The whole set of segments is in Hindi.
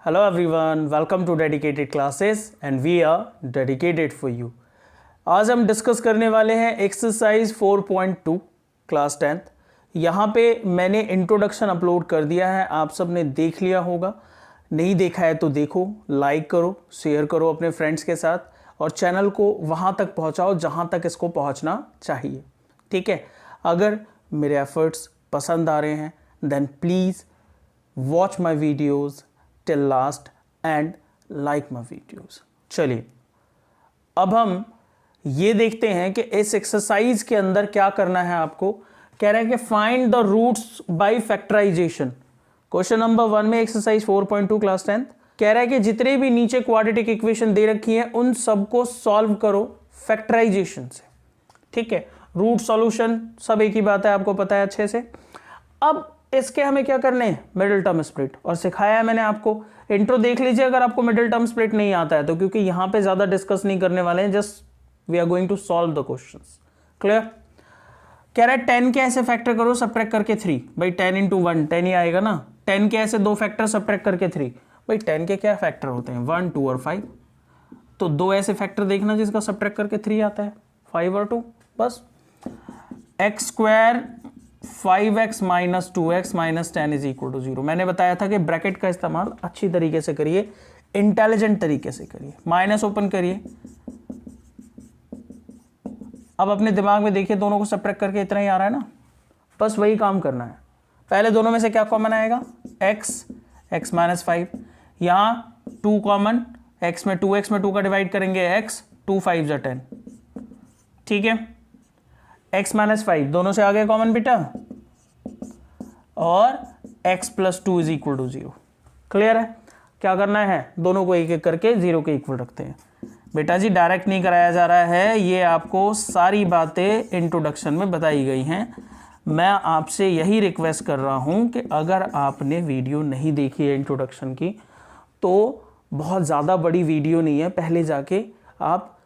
Hello everyone, welcome to dedicated classes and we are dedicated for you. आज हम डिस्कस करने वाले हैं एक्सरसाइज 4.2 क्लास 10th। यहाँ पे मैंने इंट्रोडक्शन अपलोड कर दिया है, आप सब ने देख लिया होगा। नहीं देखा है तो देखो, लाइक करो, शेयर करो अपने फ्रेंड्स के साथ और चैनल को वहाँ तक पहुँचाओ जहाँ तक इसको पहुँचना चाहिए। ठीक है, अगर मेरे एफर्ट्स पसंद आ रहे हैं then please watch my videos till last and like my videos. चलिए अब हम ये देखते हैं कि इस एक्सरसाइज के अंदर क्या करना है। आपको कह रहा है कि find the roots by factorisation. Question number 1 में एक्सरसाइज 4.2 क्लास 10th कह रहा है कि जितने भी नीचे क्वाड्रेटिक इक्वेशन दे रखी है उन सबको सॉल्व करो फैक्टराइजेशन से। ठीक है, रूट सॉल्यूशन सब एक ही बात है, आपको पता है अच्छे से। अब इसके हमें क्या करने हैं, मिडिल टर्म स्प्लिट, और सिखाया है मैंने आपको। इंट्रो देख लीजिए अगर आपको मिडिल टर्म स्प्लिट नहीं आता है तो, क्योंकि यहां पे ज्यादा डिस्कस नहीं करने वाले हैं, just we are going to solve the questions. Clear? कह रहा है 10 के ऐसे फैक्टर करो सब्ट्रैक्ट करके 3। भाई 10 इंटू 1 10 ही आएगा ना। 10 के ऐसे दो फैक्टर सब्ट्रैक्ट करके 3। भाई 10 के क्या फैक्टर होते हैं, 1 2 और 5। तो दो ऐसे फैक्टर देखना जिसका सब्ट्रैक्ट करके 3 आता है, 5 और 2। बस x square 5x minus 2x minus 10 is equal to 0। मैंने बताया था कि ब्रैकेट का इस्तेमाल अच्छी तरीके से करिए, इंटेलिजेंट तरीके से करिए। माइनस ओपन करिए, अब अपने दिमाग में देखिए दोनों को सब्ट्रैक्ट करके इतना ही आ रहा है ना, बस वही काम करना है। पहले दोनों में से क्या कॉमन आएगा, x माइनस 5। यहाँ 2 कॉमन, x में 2x में 2 का डिवाइड करेंगे x, 2 5 जा 10। ठीक है, x माइनस 5 दोनों से आ गए कॉमन बेटा, और x plus 2 is equal to 0। Clear है? क्या करना है, दोनों को एक एक करके 0 के इक्वल रखते हैं। बेटा जी डायरेक्ट नहीं कराया जा रहा है, ये आपको सारी बातें इंट्रोडक्शन में बताई गई हैं। मैं आपसे यही रिक्वेस्ट कर रहा हूं कि अगर आपने वीडियो नहीं देखी है इंट्रोडक्शन की तो बहुत ज़्यादा बड़ी वीडियो नहीं है, पहले जाके आप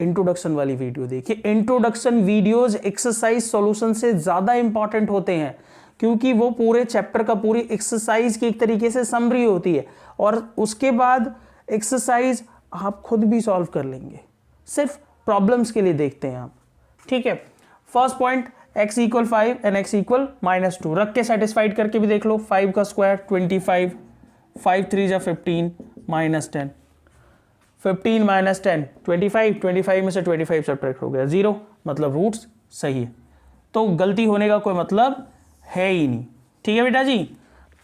इंट्रोडक्शन वाली वीडियो देखिए। इंट्रोडक्शन वीडियोज एक्सरसाइज सॉल्यूशन से ज़्यादा इंपॉर्टेंट होते हैं, क्योंकि वो पूरे चैप्टर का पूरी एक्सरसाइज की एक तरीके से समरी होती है, और उसके बाद एक्सरसाइज आप खुद भी सॉल्व कर लेंगे। सिर्फ प्रॉब्लम्स के लिए देखते हैं आप। ठीक है, first point x equal 5 and x equal minus 2 रख के सेटिस्फाइड करके भी देख लो। 5 का स्क्वायर 25, 5 3 जा 15 माइनस 10, 15 माइनस 10 25, 25 में से 25 सब्ट्रैक्ट हो गया 0, मतलब रूट्स सही है, तो गलती होने का कोई मतलब है ही नहीं। ठीक है बेटा जी।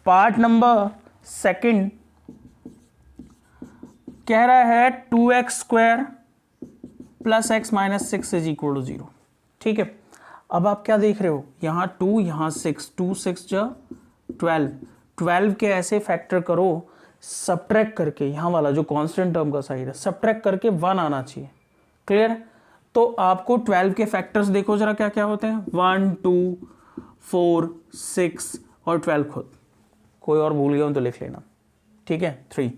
पार्ट नंबर सेकंड कह रहा है 2x square plus x minus 6 is equal to 0। ठीक है, अब आप क्या देख रहे हो, यहाँ 2 यहाँ 6, 2 6 जा 12, 12 के ऐसे फैक्टर करो सब्ट्रैक्ट करके, यहाँ वाला जो कांस्टेंट टर्म का साइड है सब्ट्रैक्ट करके 1 आना चाहिए। क्लियर? तो आपको 12 के फैक्टर्स देखो जरा क्या क्या होते हैं, 1 2 4 6 और 12 खुद। कोई और भूल गया तो लिख लेना। ठीक है, 3।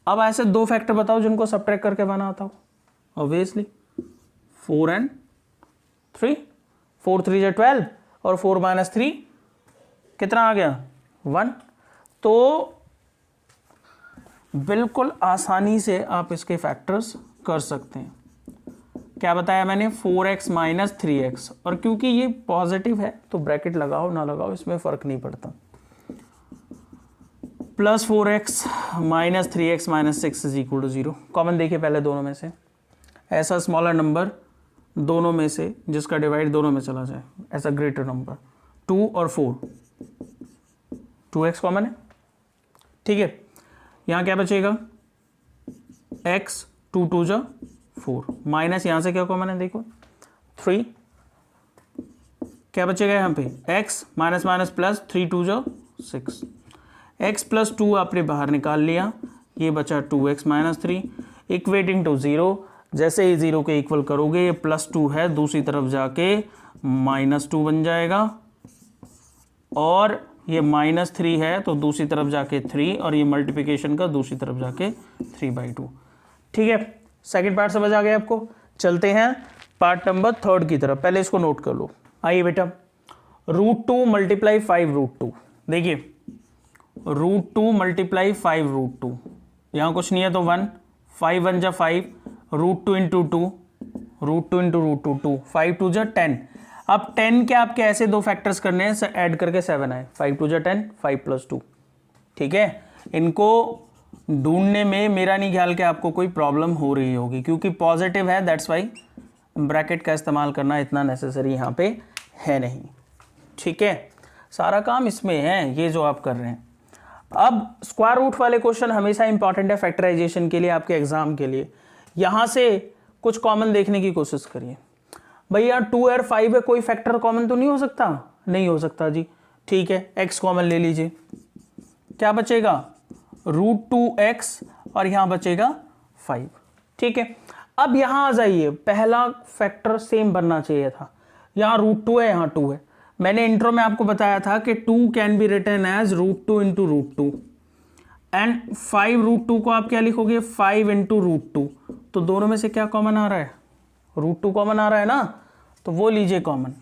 अब ऐसे दो फैक्टर बताओ जिनको सब्ट्रैक्ट करके 1 आता हो। Obviously 4 and 3। 4 3 जा 12 और 4 माइनस 3 कितना आ गया, 1। तो बिल्कुल आसानी से आप इसके फैक्टर्स कर सकते हैं। क्या बताया मैंने, 4x माइनस 3x, और क्योंकि ये पॉजिटिव है तो ब्रैकेट लगाओ ना लगाओ इसमें फर्क नहीं पड़ता। Plus 4x minus 3x minus 6 is equal to 0। Common देखिए पहले दोनों में से, ऐसा स्मॉलर नंबर दोनों में से जिसका डिवाइड दोनों में चला जाए, ऐसा ग्रेटर नंबर 2 और 4, 2x कॉमन है। ठीक है, यहाँ क्या बचेगा, x 2 2 जा 4 माइनस यहाँ से क्या कॉमन है देखो 3, क्या बचेगा यहाँ पे, x माइनस माइनस प्लस 3 2 जा 6, x प्लस 2 आपने बाहर निकाल लिया, ये बचा 2x माइनस 3 इक्वेटिंग टू 0। जैसे ही 0 के इक्वल करोगे ये प्लस 2 है, दूसरी तरफ जाके माइनस 2 बन जाएगा, और ये माइनस 3 है तो दूसरी तरफ जाके 3, और ये मल्टीप्लिकेशन का दूसरी तरफ जाके 3/2। ठीक है, सेकंड पार्ट समझ आ गया आपको। चलते हैं पार्ट नंबर 3 की तरफ, पहले इसको नोट कर लो। आइए बेटा, √2 मल्टीप्लाई 5 √2। देखिए √2 मल्टीप्लाई 5√2, यहाँ कुछ नहीं है तो 1, 5 1 जा 5, √2 इंटू 2, √2 इंटू √2 2, 5 2 जा 10। अब 10 के आपके ऐसे दो फैक्टर्स करने हैं, ऐड करके 7 आए, 5 2 जा 10, 5 + 2। ठीक है, इनको ढूंढने में मेरा नहीं ख्याल कि आपको कोई प्रॉब्लम हो रही होगी, क्योंकि पॉजिटिव है, दैट्स वाई ब्रैकेट का इस्तेमाल करना इतना नेसेसरी यहाँ पे है नहीं। ठीक है, सारा काम इसमें है, ये जो आप कर रहे हैं। अब स्क्वायर रूट वाले क्वेश्चन हमेशा इंपॉर्टेंट है फैक्टराइजेशन के लिए, आपके एग्जाम के लिए। यहाँ से कुछ कॉमन देखने की कोशिश करिए। भैया 2 और 5 है, कोई फैक्टर कॉमन तो नहीं हो सकता? नहीं हो सकता जी। ठीक है, x कॉमन ले लीजिए, क्या बचेगा? √2x और यहाँ बचेगा 5। ठीक है, अब यहाँ आ जाइए, पहला फैक्टर सेम बनना चाहिए था। यहाँ √2 है, यहाँ 2 है। मैंने इंट्रो में आपको बताया था कि 2 can be written as √2 into √2 and 5√2 को आप क्या लिखोगे? 5 इंटू √2। तो दोनों में से क्या कॉमन आ रहा है? √2 कॉमन आ रहा है ना, तो वो लीजिए कॉमन।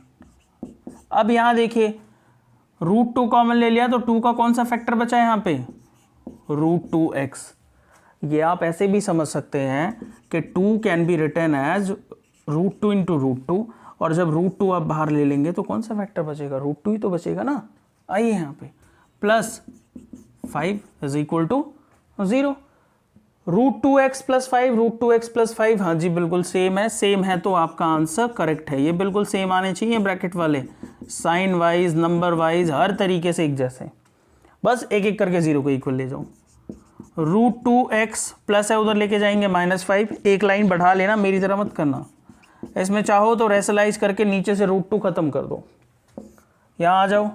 अब यहाँ देखिए, √2 कॉमन ले लिया तो 2 का कौन सा फैक्टर बचा है यहाँ पे? √2x। ये आप ऐसे भी समझ सकते हैं कि 2 can be written as √2 into √2, और जब √2 आप बाहर ले लेंगे तो कौन सा फैक्टर बचेगा? √2 ही तो बचेगा ना। आइए यहाँ पे plus 5 is equal to 0। √2x + 5, √2x + 5, हाँ जी बिल्कुल सेम है। सेम है तो आपका आंसर करेक्ट है। ये बिल्कुल सेम आने चाहिए ब्रैकेट वाले, साइन वाइज, नंबर वाइज, हर तरीके से एक जैसे। बस एक एक करके 0 को इक्वल ले जाओ। √2x प्लस है, उधर लेके जाएंगे -5, एक लाइन बढ़ा लेना, मेरी तरह मत करना। इसमें चाहो तो रेशनलाइज करके नीचे से √2 खत्म कर दो, यहाँ आ जाओ।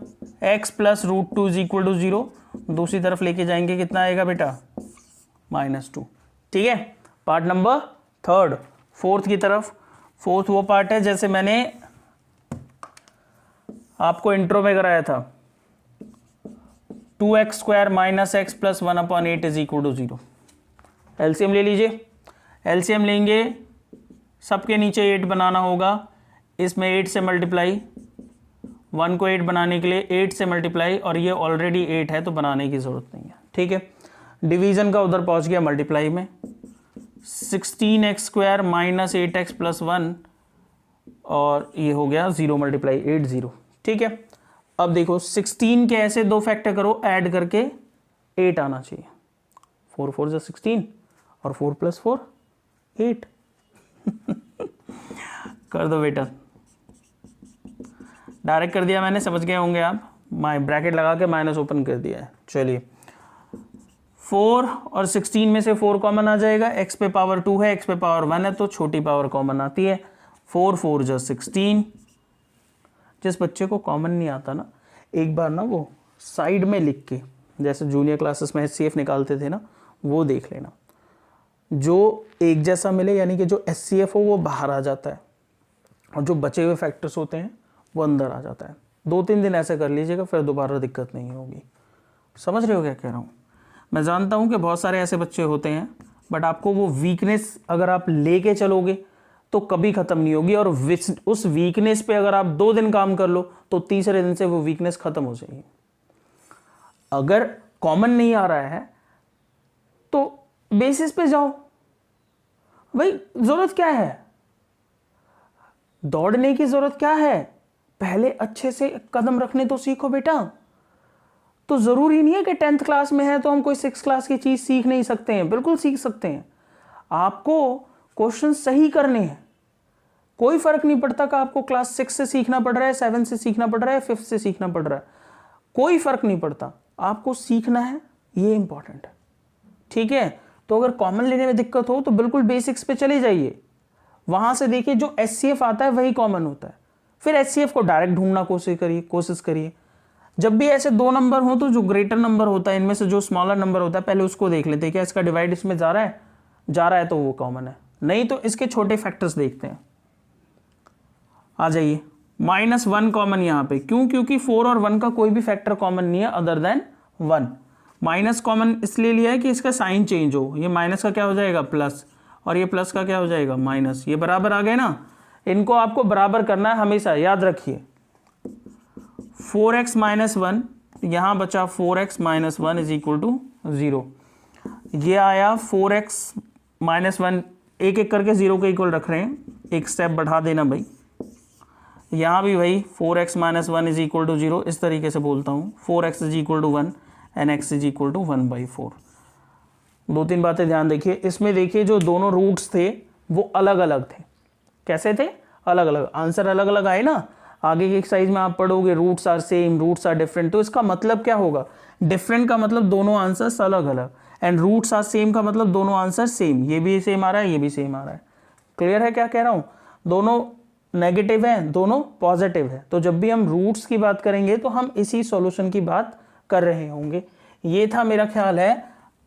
x + √2 इज इक्वल टू 0, दूसरी तरफ लेके जाएंगे, कितना आएगा बेटा? -2। ठीक है, पार्ट नंबर 3। फोर्थ की तरफ, फोर्थ वो पार्ट है जैसे मैंने आपको इंट्रो में कराया था, 2x² - x + 1/8 is equal to 0। LCM ले लीजिए, एलसीएम लेंगे, सबके नीचे 8 बनाना होगा, इसमें 8 से मल्टीप्लाई, 1 को 8 बनाने के लिए 8 से मल्टीप्लाई, और ये ऑलरेडी 8 है तो बनाने की ज़रूरत नहीं है। ठीक है, डिवीज़न का उधर पहुंच गया मल्टीप्लाई में, 16x² - 8x + 1, और ये हो गया 0 × 8 0। ठीक है, अब देखो 16 के ऐसे दो फैक्टर करो, ऐड करके 8 आना चाहिए। 4 4 जा 16 और 4 + 4 8 कर दो बेटा, डायरेक्ट कर दिया मैंने, समझ गए होंगे आप। ब्रैकेट लगा के माइनस ओपन कर दिया है। चलिए 4 और 16 में से 4 कॉमन आ जाएगा, x पे पावर 2 है, x पे पावर 1 है, तो छोटी पावर कॉमन आती है। 4 4 जा 16। जिस बच्चे को कॉमन नहीं आता ना, एक बार ना वो साइड में लिख के, जैसे जूनियर क्लासेस में HCF निकालते थे ना, वो देख लेना, जो एक जैसा मिले, यानी कि जो HCF हो वो बाहर आ जाता है, और जो बचे हुए फैक्टर्स होते हैं वो अंदर आ जाता है। 2-3 दिन ऐसे कर लीजिएगा, फिर दोबारा दिक्कत नहीं होगी। समझ रहे हो क्या कह रहा हूँ? मैं जानता हूँ कि बहुत सारे ऐसे बच्चे होते हैं, बट आपको वो वीकनेस अगर आप लेके चलोगे तो कभी ख़त्म नहीं होगी, और उस वीकनेस पे अगर आप 2 दिन काम कर लो तो तीसरे दिन से वो वीकनेस ख़त्म हो जाएगी। अगर कॉमन नहीं आ रहा है तो बेसिस पे जाओ, भाई ज़रूरत क्या है, दौड़ने की ज़रूरत क्या है, पहले अच्छे से कदम रखने तो सीखो बेटा। तो ज़रूरी नहीं है कि 10th क्लास में है तो हम कोई 6th क्लास की चीज़ सीख नहीं सकते हैं, बिल्कुल सीख सकते हैं। आपको क्वेश्चन सही करने हैं, कोई फ़र्क नहीं पड़ता कि आपको क्लास 6 से सीखना पड़ रहा है, 7 से सीखना पड़ रहा है, 5th से सीखना पड़ रहा है, कोई फ़र्क नहीं पड़ता, आपको सीखना है, ये इंपॉर्टेंट है। ठीक है, तो अगर कॉमन लेने में दिक्कत हो तो बिल्कुल बेसिक्स पे चले जाइए, वहाँ से देखिए जो HCF आता है वही कॉमन होता है, फिर HCF को डायरेक्ट ढूंढना कोशिश करिए। जब भी ऐसे 2 नंबर हो तो जो ग्रेटर नंबर होता है, इनमें से जो स्मॉलर नंबर होता है, पहले उसको देख लेते हैं, क्या इसका डिवाइड इसमें जा रहा है तो वो कॉमन है, नहीं तो इसके छोटे फैक्टर्स देखते हैं। आ जाइए, -1 कॉमन यहाँ पे, क्यों? क्योंकि 4 और 1 का कोई भी फैक्टर कॉमन नहीं है अदर देन 1। माइनस कॉमन इसलिए लिया है कि इसका साइन चेंज हो, ये माइनस का क्या हो जाएगा प्लस, और ये प्लस का क्या हो जाएगा माइनस, ये बराबर आ गए ना। इनको आपको बराबर करना है हमेशा, याद रखिए। 4x - 1 यहाँ बचा 4x minus 1 is equal to 0। ये आया 4x माइनस 1, एक एक करके 0 के इक्वल रख रहे हैं, एक स्टेप बढ़ा देना भाई। यहाँ भी भाई 4x minus 1 is equal to 0, इस तरीके से बोलता हूँ 4x is equal to 1 and x is equal to 1/4। दो तीन बातें ध्यान देखिए इसमें। देखिए जो दोनों रूट्स थे वो अलग अलग थे। कैसे थे? अलग अलग। आंसर अलग अलग आए ना। आगे की एक्सरसाइज में आप पढ़ोगे roots are same, roots are different, तो इसका मतलब क्या होगा? डिफरेंट का मतलब दोनों आंसर्स अलग अलग, एंड रूट्स आर सेम का मतलब दोनों आंसर सेम। ये भी सेम आ रहा है, ये भी सेम आ रहा है। क्लियर है क्या कह रहा हूँ? दोनों नेगेटिव है, दोनों पॉजिटिव है। तो जब भी हम रूट्स की बात करेंगे तो हम इसी सॉल्यूशन की बात कर रहे होंगे। ये था मेरा ख्याल है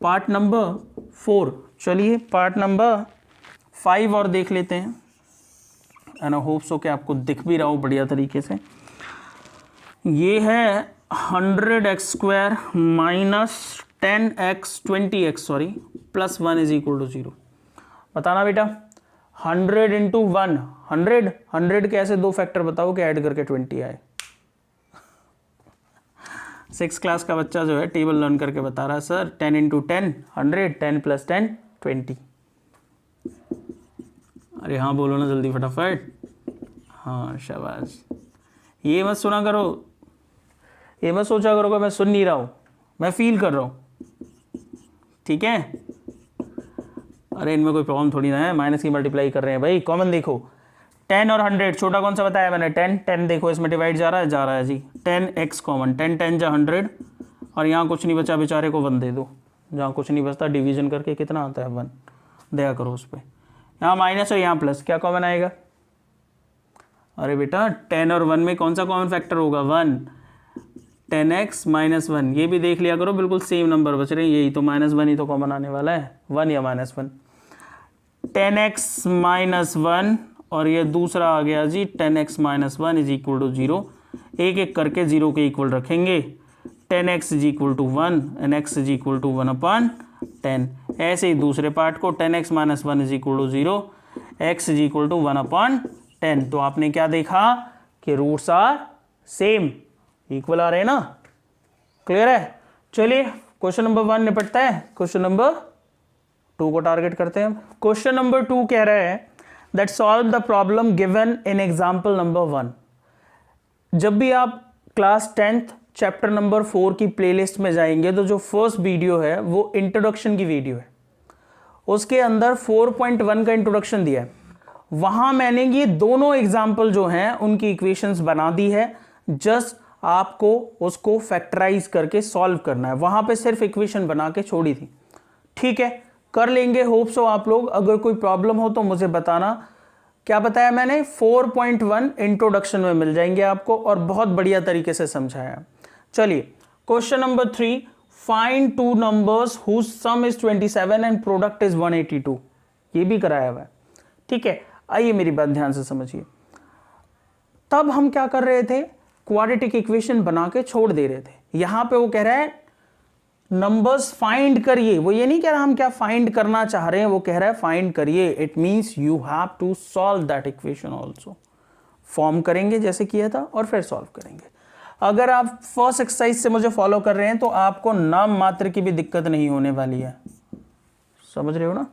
पार्ट नंबर 4। चलिए पार्ट नंबर 5 और देख लेते हैं। एंड आई होप सो कि आपको दिख भी रहा हो बढ़िया तरीके से। ये है 100x² minus 10x 20x sorry plus 1 is equal to 0। बताना बेटा 100 इंटू 1 100 के ऐसे दो फैक्टर बताओ कि ऐड करके 20 आए। 6 क्लास का बच्चा जो है टेबल लर्न करके बता रहा है सर 10 इंटू 10 100, 10 प्लस 10 20। अरे हाँ बोलो ना जल्दी फटाफट। हाँ शाबाश। ये मत सुना करो, ये मत सोचा करो कि मैं सुन नहीं रहा हूँ, मैं फील कर रहा हूँ। ठीक है? अरे इनमें कोई प्रॉब्लम थोड़ी ना है, माइनस की मल्टीप्लाई कर रहे हैं भाई। कॉमन देखो 10 और 100, छोटा कौन सा बताया मैंने? 10 देखो इसमें डिवाइड जा रहा है जी। 10x कॉमन, 10 10 जा 100, और यहाँ कुछ नहीं बचा बेचारे को 1 दे दो। जहाँ कुछ नहीं बचता डिवीजन करके कितना आता है 1 दया करो उस पर। यहाँ माइनस और यहाँ प्लस, क्या कॉमन आएगा? अरे बेटा 10 और 1 में कौन सा कॉमन फैक्टर होगा? 1। 10x माइनस 1, ये भी देख लिया करो, बिल्कुल सेम नंबर बच रहे हैं, यही तो -1 ही तो कॉमन आने वाला है, 1 या -1। 10x माइनस 1 और ये दूसरा आ गया जी 10x minus 1 is equal to 0। एक एक करके 0 के इक्वल रखेंगे। 10x is equal to 1 and x is equal to 1/10। ऐसे ही दूसरे पार्ट को 10x minus 1 is equal to 0, x is equal to 1/10। तो आपने क्या देखा कि रूट्स आर सेम, इक्वल आ रहे हैं ना। क्लियर है? चलिए क्वेश्चन नंबर 1 निपटता है, क्वेश्चन नंबर 2 को टारगेट करते हैं। क्वेश्चन नंबर 2 कह रहा है that solve the problem given in example number 1। जब भी आप क्लास 10th चैप्टर नंबर 4 की प्लेलिस्ट में जाएंगे तो जो फर्स्ट वीडियो है वो इंट्रोडक्शन की वीडियो है। उसके अंदर 4.1 का इंट्रोडक्शन दिया है। वहां मैंने ये दोनों एग्जाम्पल जो हैं उनकी इक्वेशंस बना दी है। जस्ट आपको उसको फैक्टराइज करके सॉल्व करना है। वहां पे सिर्फ इक्वेशन बना के छोड़ी थी। ठीक है, कर लेंगे होप सो आप लोग। अगर कोई प्रॉब्लम हो तो मुझे बताना। क्या बताया मैंने? 4.1 इंट्रोडक्शन में मिल जाएंगे आपको, और बहुत बढ़िया तरीके से समझाया। चलिए question number 3, find two numbers whose sum is 27 and product is 182। ये भी कराया हुआ है। ठीक है, आइए मेरी बात ध्यान से समझिए। तब हम क्या कर रहे थे? क्वाड्रेटिक इक्वेशन बना के छोड़ दे रहे थे। यहां पे वो कह रहा है नंबर्स फाइंड करिए। वो ये नहीं कह रहा हम क्या फाइंड करना चाह रहे हैं, वो कह रहा है फाइंड करिए। It means you have to solve that equation also. Form करेंगे जैसे किया था और फिर सॉल्व करेंगे। अगर आप फर्स्ट एक्सरसाइज से मुझे फॉलो कर रहे हैं तो आपको नाम मात्र की भी दिक्कत नहीं होने वाली है। समझ रहे हो ना?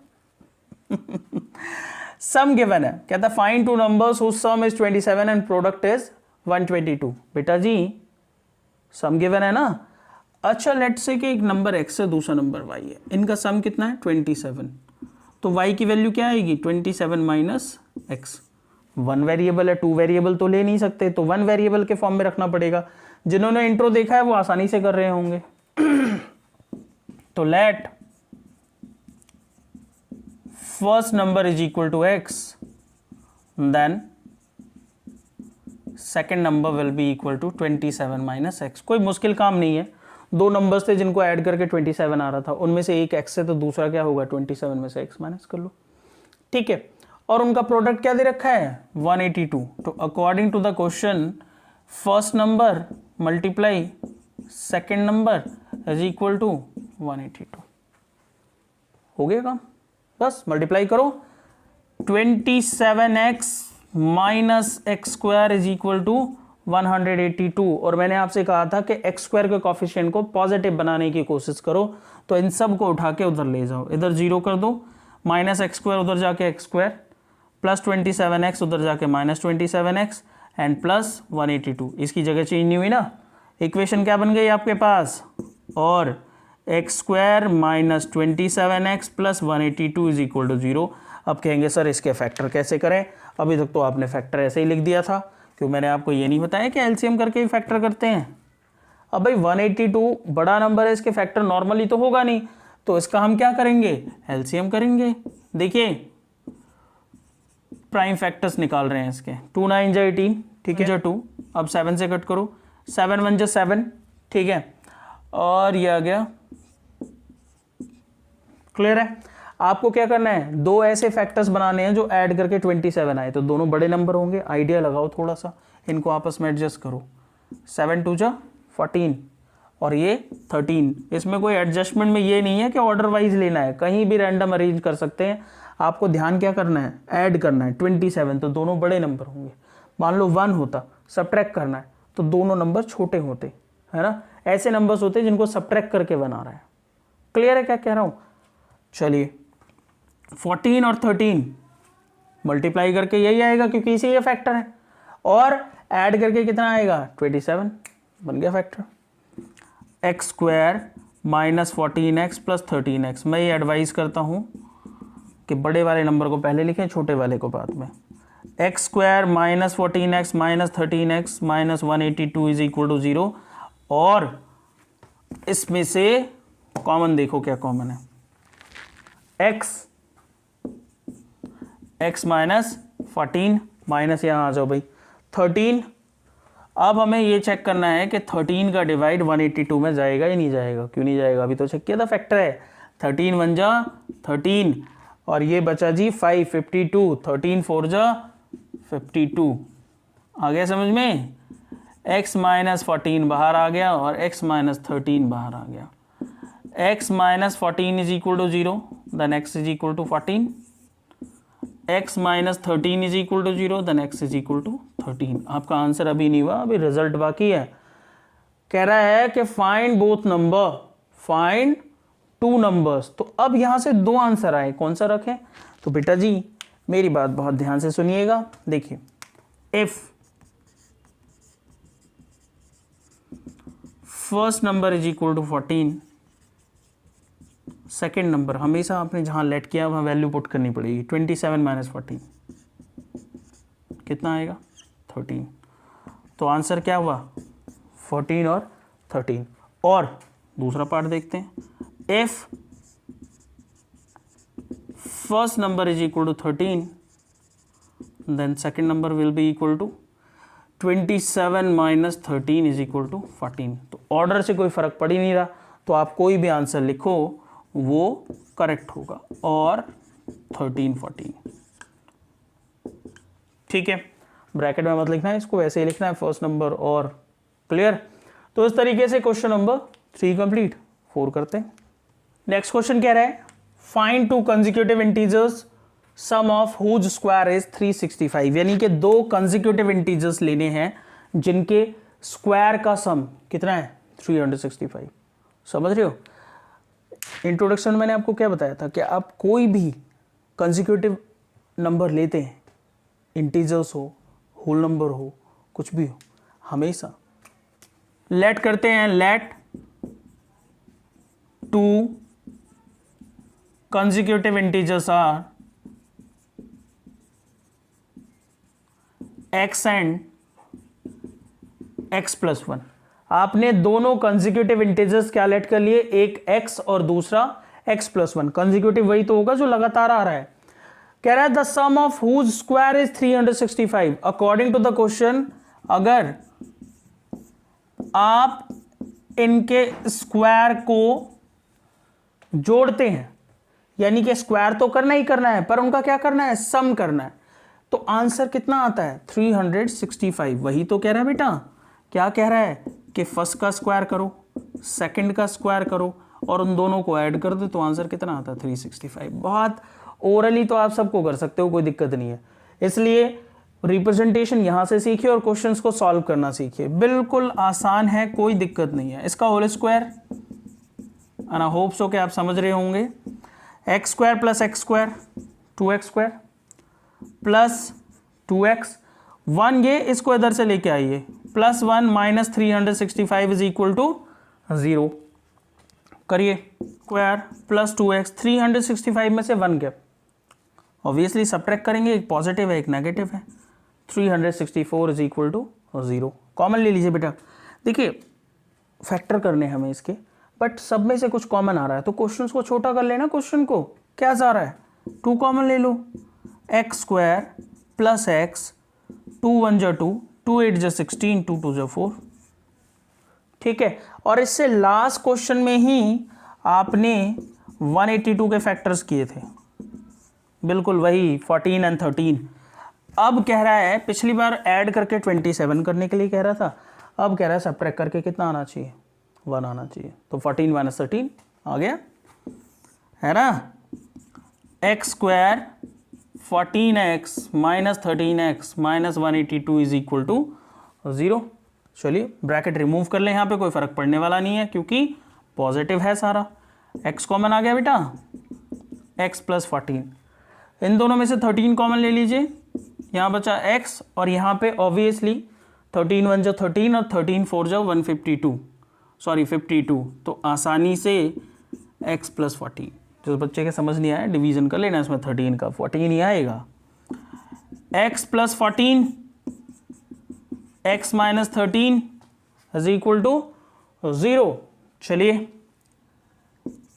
सम गिवन है, कहता find two numbers whose sum is 27 and product is 122। बेटा जी सम गिवन है ना। अच्छा लेट्स से कि एक नंबर x है, दूसरा नंबर y है, इनका सम कितना है? 27। तो y की वैल्यू क्या आएगी? 27 माइनस एक्स। 1 वेरिएबल है, 2 वेरिएबल तो ले नहीं सकते, तो 1 वेरिएबल के फॉर्म में रखना पड़ेगा। जिन्होंने इंट्रो देखा है वो आसानी से कर रहे होंगे। तो let first number is equal to x, then second number will be equal to 27 minus x. कोई मुश्किल काम नहीं है। दो नंबर्स थे जिनको ऐड करके 27 आ रहा था, उनमें से एक x है तो दूसरा क्या होगा? 27 में से x माइनस कर लो। ठीक है, और उनका प्रोडक्ट क्या दे रखा है? 182। तो according to the question first number multiply second number is equal to 182। हो गया काम? बस मल्टीप्लाई करो। 27x minus x² is equal to 182 और मैंने आपसे कहा था कि एक्स स्क्वायर के कोफिशिएंट को पॉजिटिव बनाने की कोशिश करो, तो इन सब को उठा के उधर ले जाओ, इधर 0 कर दो, माइनस एक्स स्क्वायर उधर जाके एक्स स्क्वायर, प्लस 27x उधर जाके माइनस 27x एंड प्लस 182, इसकी जगह चेंज नहीं हुई ना, इक्वेशन क्या बन गई आपके पास, और x square minus 27x plus 182 is equal to 0। अब कहेंगे सर इसके फैक्टर कैसे करें, अभी तक तो आपने फैक्टर ऐसे ही लिख दिया था, क्यों मैंने आपको ये नहीं बताया कि एलसीएम करके ही फैक्टर करते हैं। अब भाई 182 बड़ा नंबर है, इसके फैक्टर नॉर्मली तो होगा नहीं, तो इसका हम क्या करेंगे, एलसीएम करेंगे। देखिए प्राइम फैक्टर्स निकाल रहे हैं इसके, 2 9 जा 18, ठीक है, जो 2, अब 7 से कट करो, 7 1 जा 7, ठीक है, और ये आ गया, क्लियर है। आपको क्या करना है, दो ऐसे फैक्टर्स बनाने हैं जो ऐड करके 27 आए, तो दोनों बड़े नंबर होंगे, आइडिया लगाओ थोड़ा सा, इनको आपस में एडजस्ट करो, 7 2 जा 14 और ये 13, इसमें कोई एडजस्टमेंट में ये नहीं है कि ऑर्डर वाइज लेना है, कहीं भी रैंडम अरेंज कर सकते हैं। आपको ध्यान क्या करना है, ऐड करना है 27, तो दोनों बड़े नंबर होंगे। मान लो 1 होता, सब्ट्रैक्ट करना है तो दोनों नंबर छोटे होते, है ना, ऐसे नंबर्स होते जिनको सब्ट्रैक्ट करके बना रहा है। क्लियर है क्या कह रहा हूँ। चलिए 14 और 13 मल्टीप्लाई करके यही आएगा क्योंकि इसी ये फैक्टर है, और ऐड करके कितना आएगा 27, बन गया factor. X square minus 14x plus 13x, मैं ये एडवाइस करता हूँ कि बड़े वाले नंबर को पहले लिखें, छोटे वाले को बाद में। X square minus 14x minus 13x minus 182 is equal to 0, और इसमें से कॉमन देखो क्या कॉमन है, x माइनस 14 माइनस यहाँ आ जाओ भाई 13। अब हमें ये चेक करना है कि 13 का डिवाइड 182 में जाएगा या नहीं जाएगा, क्यों नहीं जाएगा, अभी तो चेक किया था फैक्टर है, 13 1 जा 13 और ये बचा जी 5 52, 13 4 जा 52, आ गया समझ में। x माइनस 14 बाहर आ गया और x माइनस 13 बाहर आ गया, x minus 14 is equal to 0, then x is equal to 14, x minus 13 is equal to 0, then x is equal to 13। आपका आंसर अभी नहीं हुआ, अभी रिजल्ट बाकी है। कह रहा है कि find both number, find 2 numbers, तो अब यहां से 2 आंसर आए, कौन सा रखें, तो बेटा जी मेरी बात बहुत ध्यान से सुनिएगा। देखिए if first number is equal to 14, second number हमेशा आपने जहां लेट किया वहां वैल्यू पुट करनी पड़ेगी, 27 माइनस 14 कितना आएगा 13, तो आंसर क्या हुआ 14 और 13। और दूसरा पार्ट देखते हैं, if first number is equal to 13 then second number will be equal to 27 minus 13 is equal to 14। तो ऑर्डर से कोई फर्क पड़ ही नहीं रहा, तो आप कोई भी आंसर लिखो वो करेक्ट होगा, और 13 14, ठीक है, ब्रैकेट में मत लिखना है, इसको वैसे ही लिखना है फर्स्ट नंबर और, क्लियर। तो इस तरीके से क्वेश्चन नंबर 3 कंप्लीट। 4 करते हैं। नेक्स्ट क्वेश्चन कह रहा है find 2 consecutive integers sum of whose square is 365, यानी कि 2 कंसेक्यूटिव इंटीजर्स लेने हैं जिनके स्क्वायर का सम कितना है 365। समझ रहे हो। इंट्रोडक्शन में मैंने आपको क्या बताया था कि आप कोई भी कंसेक्यूटिव नंबर लेते हैं, इंटीजर्स हो, होल नंबर हो, कुछ भी हो, हमेशा लेट करते हैं, late 2 consecutive integers are x and x plus 1। आपने दोनों consecutive integers क्या लेट कर लिए, एक x और दूसरा x plus 1। consecutive वही तो होगा जो लगातार आ रहा है। कह रहा है the sum of whose square is 365। according to the question, अगर आप इनके स्क्वायर को जोड़ते हैं, यानी कि स्क्वायर तो करना ही करना है, पर उनका क्या करना है, सम करना है, तो आंसर कितना आता है 365। वही तो कह रहा है बेटा, क्या कह रहा है कि फर्स्ट का स्क्वायर करो, सेकंड का स्क्वायर करो और उन दोनों को ऐड कर दो, तो आंसर कितना आता है 365। बहुत ओरली तो आप सबको कर सकते हो, कोई दिक्कत नहीं है। इसलिए रिप्रेजेंटेशन यहाँ से सीखिए और क्वेश्चंस को सॉल्व करना सीखिए, बिल्कुल आसान है, कोई दिक्कत नहीं है। इसका whole square, and I hope so कि आप समझ रहे होंगे, x square plus x square 2x square plus 2x, 1 ये इसको इधर से लेके आइए, +1 माइनस 365 इज इक्वल टू 0 करिए, स्क्वायर प्लस 2x, 365 में से 1 गया, ऑब्वियसली सब्ट्रैक्ट करेंगे, एक पॉजिटिव है एक नेगेटिव है, 364 इज इक्वल टू 0, कॉमन ले लीजिए बेटा। देखिए फैक्टर करने हमें इसके, बट सब में से कुछ कॉमन आ रहा है तो क्वेश्चन को छोटा कर लेना, क्वेश्चन को क्या जा रहा है, 2 कॉमन ले लो, एक्स स्क्वायर प्लस एक्स, 2 1 जा 2, 2 8 जा 16, 2 2 जा 4, ठीक है। और इससे लास्ट क्वेश्चन में ही आपने 182 के फैक्टर्स किए थे, बिल्कुल वही 14 एंड 13। अब कह रहा है, पिछली बार ऐड करके 27 करने के लिए कह रहा था, अब कह रहा है सब्ट्रैक्ट करके कितना आना चाहिए, 1 आना चाहिए, तो 14 माइनस 13 आ गया, है ना। X square 14x minus 13x minus 182 is equal to 0। चलिए ब्रैकेट रिमूव कर लें, यहाँ पे कोई फर्क पड़ने वाला नहीं है क्योंकि पॉजिटिव है सारा, x कॉमन आ गया बेटा, x प्लस 14, इन दोनों में से 13 कॉमन ले लीजिए, यहाँ बचा x और यहाँ पे ऑब्वियसली 13 1 जो 13 और 13 4 जो 152, सॉरी 52, तो आसानी से x प्लस 14, जो बच्चे के समझ नहीं आया डिवीजन कर लेना, इसमें 13 का 14 ही आएगा, x plus 14 x minus 13 is equal to 0। चलिए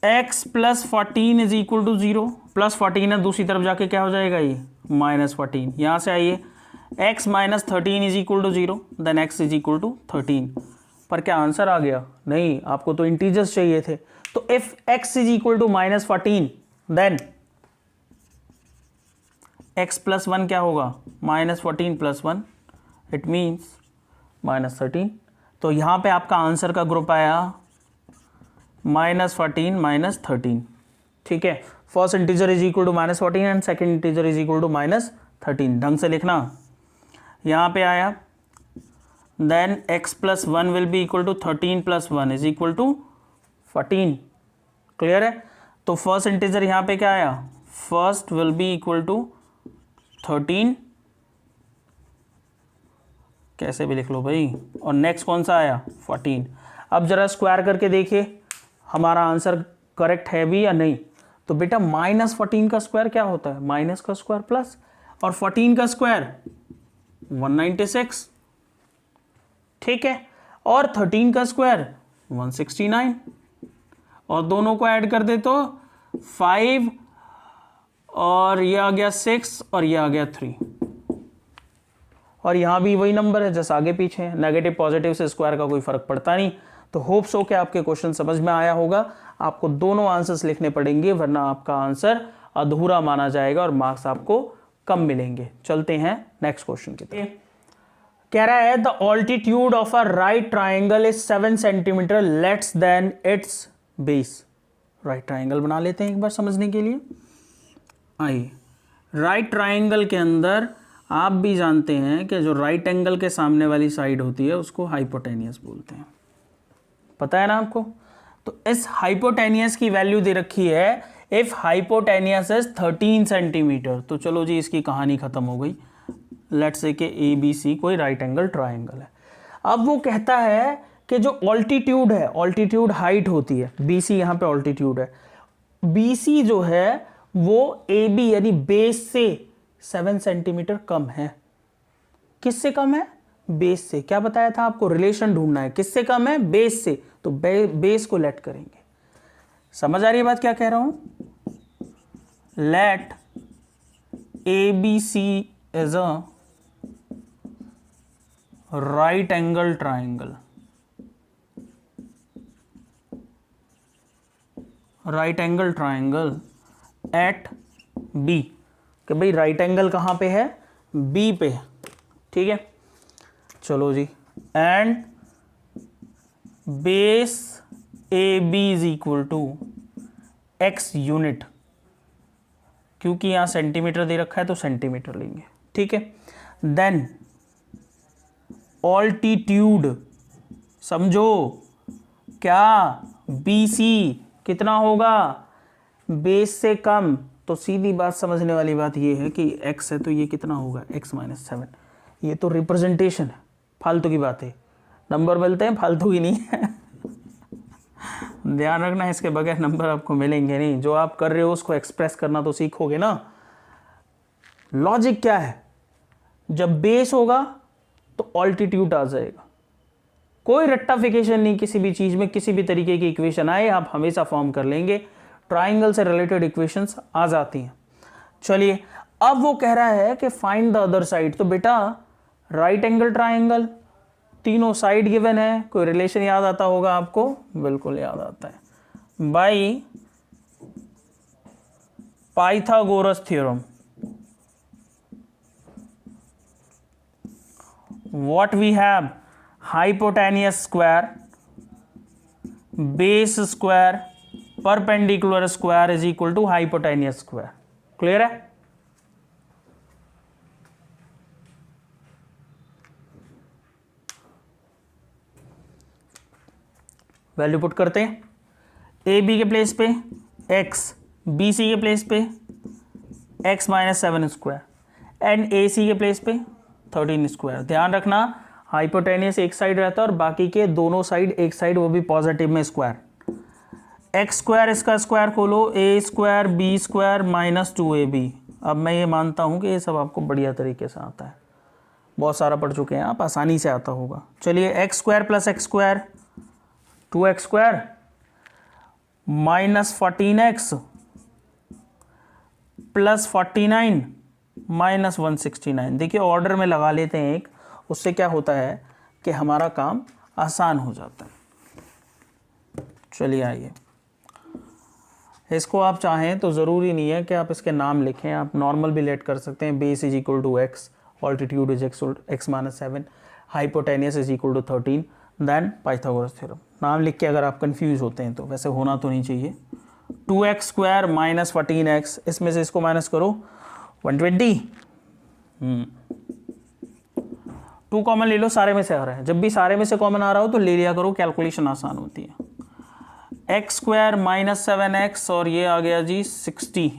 x plus 14 is equal to 0, plus 14 है दूसरी तरफ जाके क्या हो जाएगा ये माइनस 14, यहाँ से आइए x minus 13 is equal to 0, then x is equal to 13, पर क्या आंसर आ गया, नहीं, आपको तो इंटीजर्स चाहिए थे, तो if x is equal to minus 14 then x plus 1 क्या होगा, minus 14 plus 1, it means minus 13, तो यहाँ पे आपका आंसर का ग्रुप आया माइनस 14 माइनस 13, ठीक है। First integer is equal to minus 14 and second integer is equal to minus 13, ढंग से लिखना, यहाँ पे आया, then x plus 1 will be equal to 13 plus 1 is equal to 14, clear है। तो फर्स्ट इंटीजर यहाँ पे क्या आया, first will be equal to 13, कैसे भी लिख लो भाई, और नेक्स्ट कौन सा आया 14। अब जरा स्क्वायर करके देखिए हमारा आंसर करेक्ट है भी या नहीं, तो बेटा माइनस 14 का स्क्वायर क्या होता है, माइनस का स्क्वायर प्लस, और 14 का स्क्वायर 196, ठीक है, और 13 का स्क्वायर 169, और दोनों को ऐड कर दे तो 5 और ये आ गया 6 और ये आ गया 3, और यहाँ भी वही नंबर है जैसे आगे पीछे है, नेगेटिव पॉजिटिव से स्क्वायर का कोई फर्क पड़ता नहीं। तो होप सो कि आपके क्वेश्चन समझ में आया होगा, आपको दोनों आंसर्स लिखने पड़ेंगे वरना आपका आंसर अधूरा माना जाएगा और मार्क्स आपको कम मिलेंगे। चलते हैं नेक्स्ट क्वेश्चन की तरफ। कह रहा है the altitude of a right triangle is 7 centimetre less than it's base. Right triangle बना लेते हैं एक बार समझने के लिए। आइए, राइट ट्राइंगल के अंदर आप भी जानते हैं कि जो राइट एंगल के सामने वाली साइड होती है उसको हाइपोटेनियस बोलते हैं, पता है ना आपको। तो इस हाइपोटेनियस की वैल्यू दे रखी है, इफ हाइपोटेनियस इज 13 सेंटीमीटर। तो चलो जी इसकी कहानी खत्म हो गई। लेट्स से कि ABC कोई राइट एंगल ट्राइंगल है। अब वो कहता है कि जो ऑल्टीट्यूड है, ऑल्टीट्यूड हाइट होती है, BC यहाँ पे ऑल्टीट्यूड है, BC जो है वो AB यानी बेस से 7 सेंटीमीटर कम है। किससे कम है? बेस से। क्या बताया था आपको, रिलेशन ढूंढना है, किससे कम है? बेस से। तो बेस को लेट करेंगे। समझ आ रही है बात क्या कह रहा हूं? Let ABC is a right angle triangle. Right angle triangle at B, कि भाई राइट एंगल कहां पे है? B पे, ठीक है। चलो जी, and base AB is equal to X unit, क्योंकि यहां सेंटीमीटर दे रखा है तो सेंटीमीटर लेंगे, ठीक है। देन ऑल्टीट्यूड, समझो क्या, BC कितना होगा, बेस से कम। तो सीधी बात, समझने वाली बात ये है कि x है तो ये कितना होगा, x-7। ये तो रिप्रेजेंटेशन है, फालतू की बात है, नंबर मिलते हैं फालतू की नहीं है। ध्यान रखना, इसके बगैर नंबर आपको मिलेंगे नहीं। जो आप कर रहे हो उसको एक्सप्रेस करना तो सीखोगे ना। लॉजिक क्या है, जब बेस होगा तो ऑल्टीट्यूड आ जाएगा। कोई रट्टाफिकेशन नहीं किसी भी चीज में, किसी भी तरीके की इक्वेशन आए आप हमेशा फॉर्म कर लेंगे। ट्राइंगल से रिलेटेड इक्वेशंस आ जाती हैं। चलिए, अब वो कह रहा है कि फाइंड द अदर साइड। तो बेटा राइट एंगल ट्राइंगल, तीनों साइड गिवन है, कोई रिलेशन याद आता होगा आपको, बिल्कुल याद आता है, by Pythagoras theorem. What we have, hypotenuse square, base square, perpendicular square is equal to hypotenuse square. Clear है? वैल्यू पुट करते हैं, ए बी के प्लेस पे x, बी सी के प्लेस पे x-7 स्क्वायर एंड ए सी के प्लेस पे 13 स्क्वायर। ध्यान रखना हाइपोटेनियस एक साइड रहता है और बाकी के दोनों साइड, एक साइड वो भी पॉजिटिव में स्क्वायर। एक्स स्क्वायर, इसका स्क्वायर खोलो, ए स्क्वायर बी स्क्वायर -2ab। अब मैं ये मानता हूँ कि ये सब आपको बढ़िया तरीके से आता है, बहुत सारा पढ़ चुके हैं आप, आसानी से आता होगा। चलिए, x square plus x square 2x square -14x plus 49 -169। देखिए ऑर्डर में लगा लेते हैं एक, उससे क्या होता है कि हमारा काम आसान हो जाता है। चलिए आइए, इसको आप चाहें तो ज़रूरी नहीं है कि आप इसके नाम लिखें, आप नॉर्मल भी लेट कर सकते हैं। Base is equal to x, altitude is x-7, hypotenuse is equal to 13, then Pythagoras theorem. नाम लिख के अगर आप कंफ्यूज होते हैं तो, वैसे होना तो नहीं चाहिए। 2x स्क्वायर -14x, इसमें से इसको माइनस करो 120, 2 कॉमन ले लो, सारे में से आ रहा है। जब भी सारे में से कॉमन आ रहा हो तो ले लिया करो, कैलकुलेशन आसान होती है। एक्स स्क्वायर -7x और ये आ गया जी 60।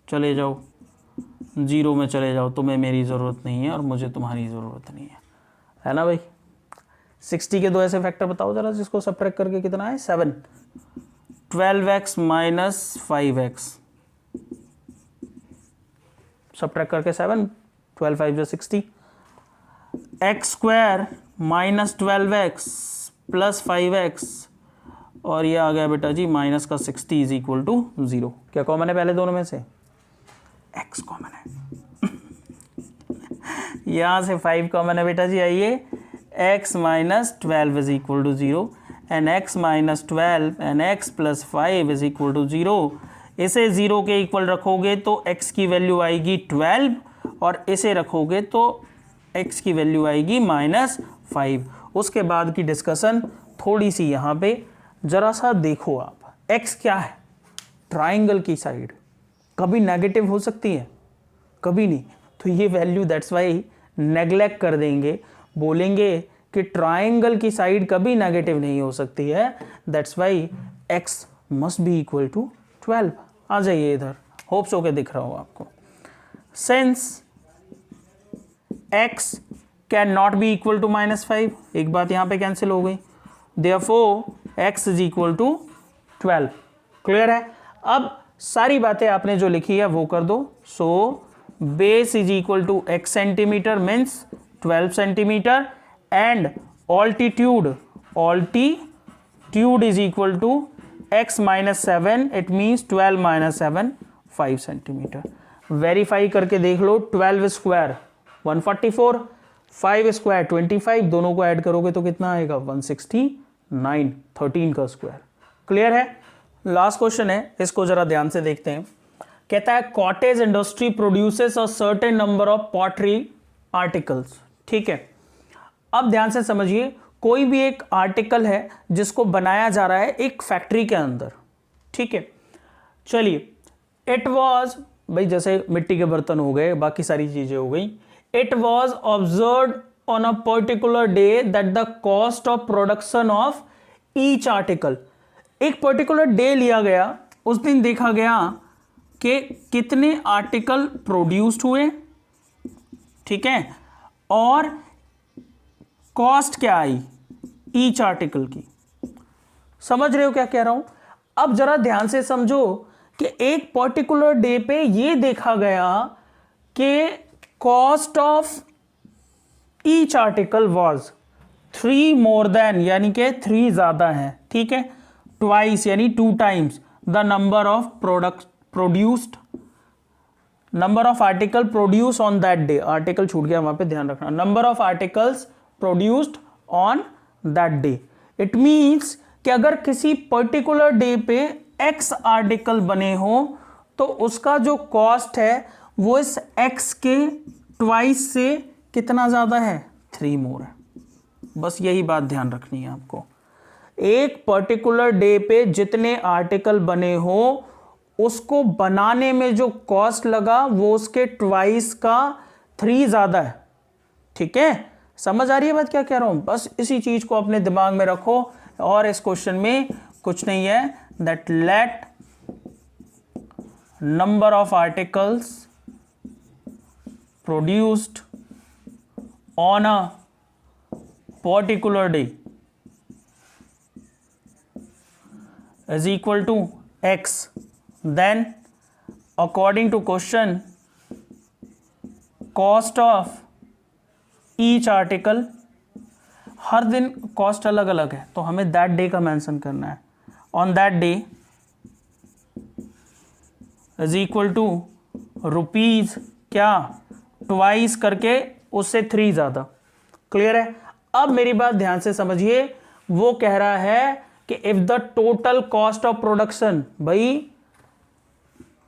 चले जाओ, 0 में चले जाओ, तुम्हें मेरी ज़रूरत नहीं है और मुझे तुम्हारी ज़रूरत नहीं है ना भाई। 60 के दो ऐसे फैक्टर बताओ जरा जिसको सब्ट्रैक्ट करके कितना है, 7। 12x - 5x, सब्ट्रैक्ट करके 7, 12 5 जो 60। X square -12x plus 5x और ये आ गया बेटा जी माइनस का 60 इज इक्वल टू 0। क्या कॉमन है पहले दोनों में से, x कॉमन है। यहाँ से 5 कॉमन है बेटा जी। आइए, x - 12 is equal to 0 and x - 12 and x + 5 is equal to 0। इसे 0 के इक्वल रखोगे तो x की वैल्यू आएगी 12 और इसे रखोगे तो x की वैल्यू आएगी -5। उसके बाद की डिस्कशन थोड़ी सी यहाँ पे जरा सा देखो आप, x क्या है, ट्राइंगल की साइड कभी नेगेटिव हो सकती है, कभी नहीं। तो ये वैल्यू दैट्स वाई नेग्लेक्ट कर देंगे, बोलेंगे कि ट्राइंगल की साइड कभी नेगेटिव नहीं हो सकती है, that's why x must be equal to 12। आ जाइए इधर, होप सो के दिख रहा हो आपको। Since x can not be equal to -5, एक बात यहाँ पे कैंसिल हो गई, therefore x is equal to 12। Clear है? अब सारी बातें आपने जो लिखी है वो कर दो। So base is equal to x centimetre means 12 centimetre and altitude is equal to x - 7, it means 12 - 7 5 centimetre. Verify करके देख लो, 12 स्क्वायर 144, 5 स्क्वायर 25, दोनों को ऐड करोगे तो कितना आएगा 169, 13 का स्क्वायर। क्लियर है? लास्ट क्वेश्चन है, इसको जरा ध्यान से देखते हैं। कहता है cottage industry produces a certain number of pottery articles. ठीक है, अब ध्यान से समझिए, कोई भी एक आर्टिकल है जिसको बनाया जा रहा है एक फैक्ट्री के अंदर। ठीक है, चलिए, इट वाज, भाई जैसे मिट्टी के बर्तन हो गए, बाकी सारी चीजें हो गई, it was observe on a particular day that the cost of production of each article. एक पर्टिकुलर डे लिया गया, उस दिन देखा गया कि कितने आर्टिकल प्रोड्यूस्ड हुए, ठीक है, और कॉस्ट क्या आई ईच आर्टिकल की। समझ रहे हो क्या कह रहा हूं? अब जरा ध्यान से समझो कि एक पर्टिकुलर डे पे ये देखा गया कि cost of each article was 3 more than, यानी कि 3 ज्यादा है, ठीक है, ट्वाइस यानी 2 times the number of product produced, number of article produce on that day. Article छूट गया वहां पे, ध्यान रखना, number of articles produced on that day. It means कि अगर किसी पर्टिकुलर डे पे एक्स आर्टिकल बने हो तो उसका जो कॉस्ट है वो इस एक्स के ट्वाइस से कितना ज्यादा है, 3 मोर है। बस यही बात ध्यान रखनी है आपको। एक पर्टिकुलर डे पे जितने आर्टिकल बने हो उसको बनाने में जो कॉस्ट लगा वो उसके ट्वाइस का 3 ज्यादा है, ठीक है। समझ आ रही है बात क्या कह रहा हूं? बस इसी चीज को अपने दिमाग में रखो। और इस क्वेश्चन में कुछ नहीं है, that let number of articles produced on a particular day is equal to x, then according to question cost of each article, हर दिन कॉस्ट अलग अलग है तो हमें दैट डे का मेंशन करना है, on that day is equal to rupees क्या, ट्वाइस करके उससे 3 ज्यादा। क्लियर है? अब मेरी बात ध्यान से समझिए, वो कह रहा है कि if the total cost of production, भाई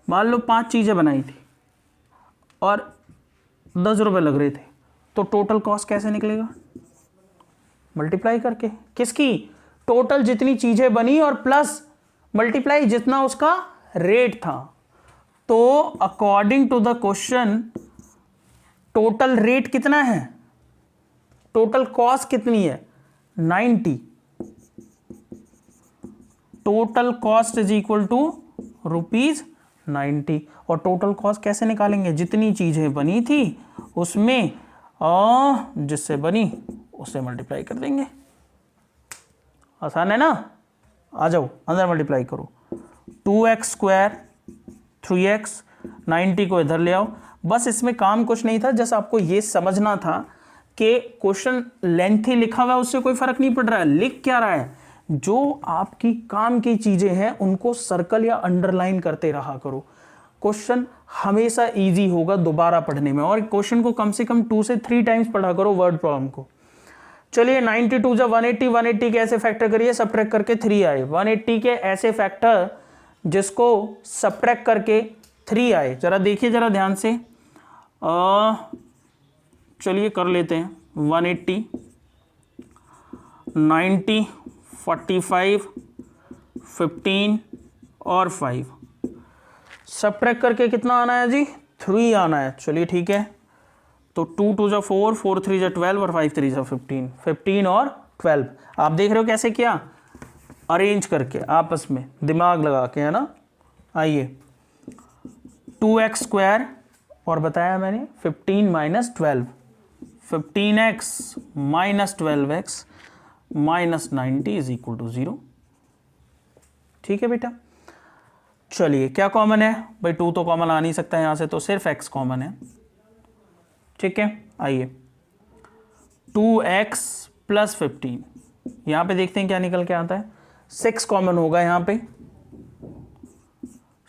मान लो 5 चीजें बनाई थी और 10 रुपए लग रहे थे, तो टोटल कॉस्ट कैसे निकलेगा, मल्टीप्लाई करके। किसकी? टोटल जितनी चीजें बनी और प्लस मल्टीप्लाई जितना उसका रेट था। तो according to the question total rate कितना है, टोटल कॉस्ट कितनी है, 90। Total cost is equal to ₹90। और टोटल कॉस्ट कैसे निकालेंगे, जितनी चीजें बनी थी उसमें जिससे बनी उससे मल्टीप्लाई कर देंगे। आसान है ना? आ जाओ अंदर मल्टीप्लाई करो, 2x², 3x, 90 को इधर ले आओ। बस इसमें काम कुछ नहीं था, जस्ट आपको ये समझना था कि क्वेश्चन लेंथी लिखा हुआ है उससे कोई फर्क नहीं पड़ रहा है, लिख क्या रहा है, जो आपकी काम की चीजें हैं उनको सर्कल या अंडरलाइन करते रहा करो। क्वेश्चन हमेशा इजी होगा दोबारा पढ़ने में, और क्वेश्चन को कम से कम 2 से 3 टाइम्स पढ़ा करो वर्ड प्रॉब्लम को। चलिए 92 जब 180, 180 के ऐसे फैक्टर करिए, सब्ट्रैक्ट करके 3 आए। 180 के ऐसे फैक्टर जिसको सब्ट्रैक्ट करके 3 आए, जरा देखिए जरा ध्यान से। चलिए कर लेते हैं 180, 90, 45, 15 और 5 सब्ट्रैक्ट करके कितना आना है जी, 3 आना है। चलिए ठीक है, तो 2 2 जा 4, 4 3 जा 12 और 5 3 जा 15, 15 और 12। आप देख रहे हो कैसे किया, अरेंज करके आपस में दिमाग लगा के, है ना। आइए 2x² और बताया मैंने 15 minus 12, 15x minus 12x minus 90 is equal to 0। ठीक है बेटा, चलिए क्या कॉमन है भाई, 2 तो कॉमन आ नहीं सकता यहां से, तो सिर्फ x कॉमन है। ठीक है, आइए 2x प्लस 15, यहां पे देखते हैं क्या निकल के आता है। 6 कॉमन होगा यहां पे,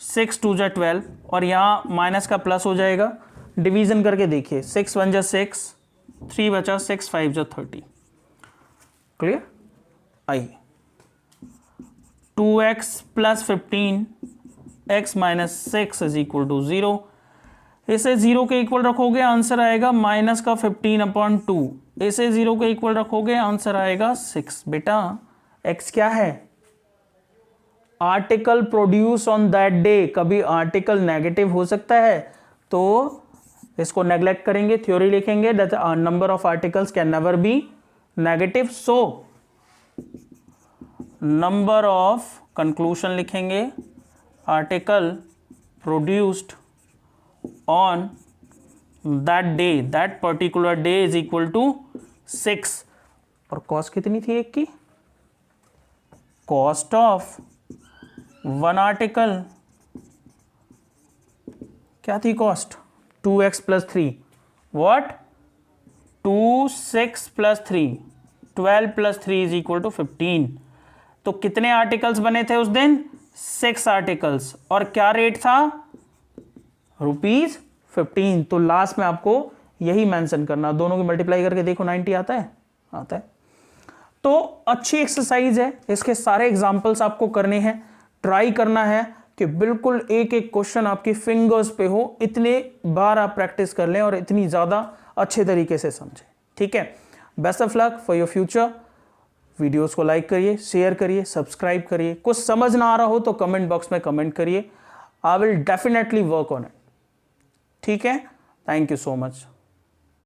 6 2 जा 12 और यहां माइनस का प्लस हो जाएगा। डिवीजन करके देखिए, 6 1 जा 6, 3 बचा, 6 5 जा 30। क्लियर? आइए 2x plus 15 x minus 6 is equal to 0। इसे 0 के इक्वल रखोगे आंसर आएगा माइनस का 15/2। इसे 0 के इक्वल रखोगे आंसर आएगा 6। बेटा x क्या है, article produce on that day. कभी आर्टिकल नेगेटिव हो सकता है, तो इसको नेग्लेक्ट करेंगे, थ्योरी लिखेंगे that number of articles can never be negative, so number of, conclusion लिखेंगे, article produced on that day, that particular day is equal to 6। और कॉस्ट कितनी थी एक की? कॉस्ट ऑफ वन आर्टिकल क्या थी cost? 2x + 3, what? 2 6 + 3, 12 + 3 is equal to 15। तो कितने आर्टिकल्स बने थे उस दिन? 6 आर्टिकल्स, और क्या रेट था? ₹15। तो लास्ट में आपको यही मेंशन करना, दोनों की मल्टीप्लाई करके देखो 90 आता है, आता है। तो अच्छी एक्सरसाइज है, इसके सारे एग्जाम्पल्स आपको करने हैं, ट्राई करना है कि बिल्कुल एक एक क्वेश्चन आपकी फिंगर्स पे हो, इतने बार आप प्रैक्टिस कर लें और इतनी ज़्यादा अच्छे तरीके से समझें, ठीक है। Best of luck for your future. Videos को लाइक करिए, शेयर करिए, सब्सक्राइब करिए। कुछ समझ ना आ रहा हो तो कमेंट बॉक्स में कमेंट करिए, I will definitely work on it, ठीक है। Thank you so much.